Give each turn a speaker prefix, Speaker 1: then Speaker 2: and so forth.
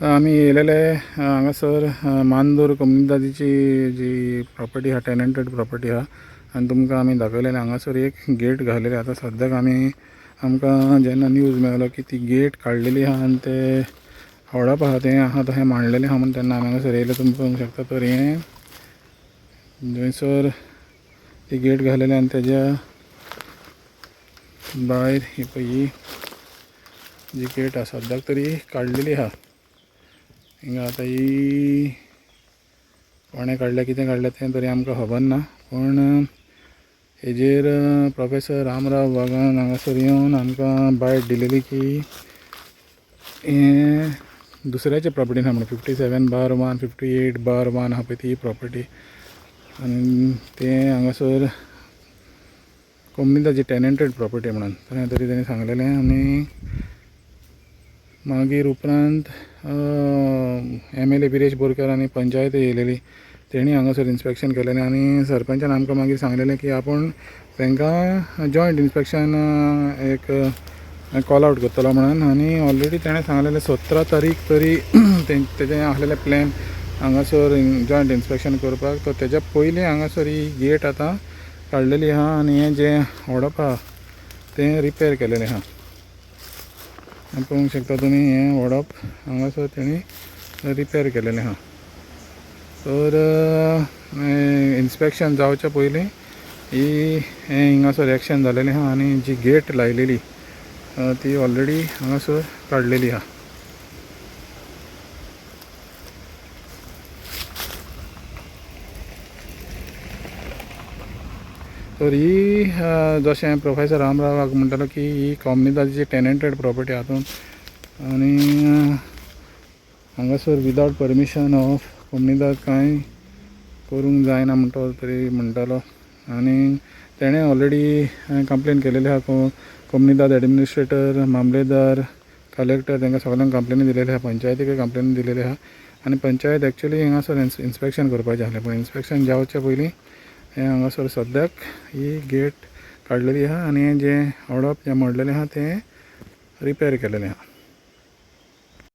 Speaker 1: आम्ही येलेले हांगासर मांदूर कम्युनिटीची जी प्रॉपर्टी हा टेनंटेड प्रॉपर्टी हा आणि तुमकां आम्ही दाखवलेले हांगासर एक गेट घालेले. आता सद्याक आमकां जेन्ना न्यूज मेळलो की ती गेट काडलेली आहा आणि ते हडप आहा तें आहा तशें मांडलेलें आहा म्हणून तेन्ना आमी हांगासर येयले. तुमी पळोवंक शकता. तर हें जंयसर ती गेट घालेली आणि तेज्या भायर ही पळय ही जी गेट आहा सद्याक तरी काडलेली आहा. हिंगा आतां ही कोणें काडल्या कितें काडल्या तें तरी आमकां खबर ना, पूण हेजेर प्रोफेसर रामराव बागान हांगासर येवन आमकां बायट दिलेली की हें दुसऱ्याचे प्रॉपर्टीन आहा म्हणून 57/1 58/1 आहा पळय ती प्रॉपर्टी आनी तें हांगासर कम्युनिटीची टेनंटेड प्रॉपर्टी म्हणून तशें तरी तेणी सांगलेलें. आनी मागीर उपरांत MLA बिरेश बोरकार आनी पंचायत येयलेली. तेणी हांगासर इन्स्पेक्शन केलेलें आनी सरपंचान आमकां मागीर सांगलेलें की आपूण तांकां जॉयंट इन्स्पेक्शन एक कॉल आवट करतलो म्हणून. आनी ऑलरेडी तेणें सांगलेलें 17 तारीख तरी तेजें आहलेलें प्लॅन हांगासर जॉयंट इन्स्पेक्शन करपाक. तो तेज्या पयलीं हांगासर ही गेट आतां काडलेली आहा आनी हें जें हडप आहा तें रिपेर केलेलें आहा. पळोवंक शकता तुमी हें हडप हांगासर तेणी रिपेर केलेलें आहा. तर इन्स्पेक्शन जावच्या पयलीं हें हिंगासर एक्शन जालेलें आहा आनी जी गेट लायलेली ती ऑलरेडी हांगासर काडलेली आहा. तर ही जशें प्रोफेसर रामराव म्हणटालो की ही कम्युनिटीची टेनंटेड प्रॉपर्टी हातून आनी हांगासर विदावट परमिशन ऑफ कम्युनिटी कांय करूंक जायना म्हणटो तरी म्हणटालो. आनी तेणें ऑलरेडी कंप्लेन केलेली आहा. कम्युनिटी एडमिनिस्ट्रेटर, मामलेदार, कलेक्टर तांकां सगळ्यांक कंप्लेनी दिलेली आहा. पंचायतीकय कंप्लेनी दिलेली आहा आनी पंचायत एक्चुअली हिंगासर इन्स्पेक्शन करपाचें आहलें, पूण इन्स्पेक्शन जावच्या पयलीं हें हांगासर सद्याक ही गेट काडलेली आहा आनी हें जें हडप जें मोडलेलें आहा तें रिपेर केलेलें आहा.